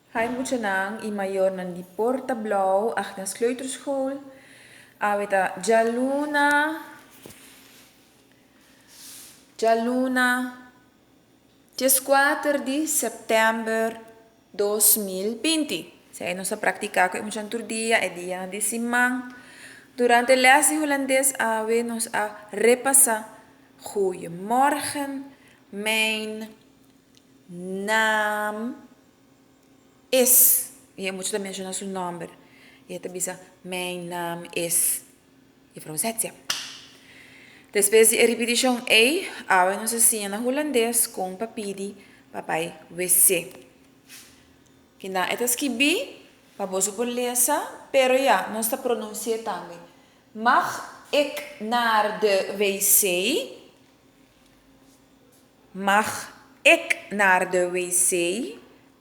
Hij moet je naam in major naar die porta blauw achter de kleuterschool. Aveta Jaluna, 4 de setembro 2020. Zij nos practicar com um dia e dia de semana. Durante a les holandês we nos a repassar. Goedemorgen, mijn naam is. Je moet je mencionar seu nome. Je te bisa, mijn naam is. Juffrouw Zetja. Depois de repetição we nos ensina holandês com papidi, papai, wc. Kina het escribir, para você poder lezen, pero ja, nós está pronunciando também. Mag ik naar de wc? Mag ik naar de wc?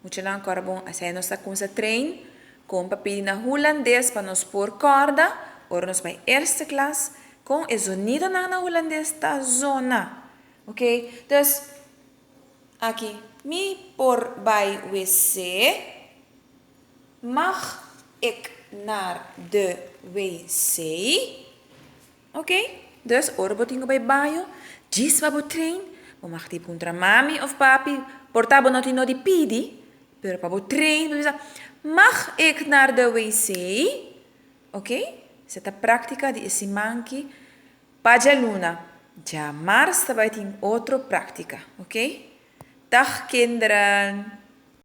Moet je dan carbon, als hij nos está com essa trein, com papel na holandês para nos pôr corda, ou nos bij eerste klas, com o sonido na holandês tá zona. Ok? Dus, aqui, me por bij wc. Mag ik naar de wc? Oké? Dus, orbotingo bij baio. Diz wat trein. Mo mag die puntra mami of papi. Portabo not no di pidi. Pero pabo trein. Mag ik naar de wc? Oké? Zeta prática de esse manque. Paja luna. Ja, maar sta bij in outro prática. Oké? Dag kinderen.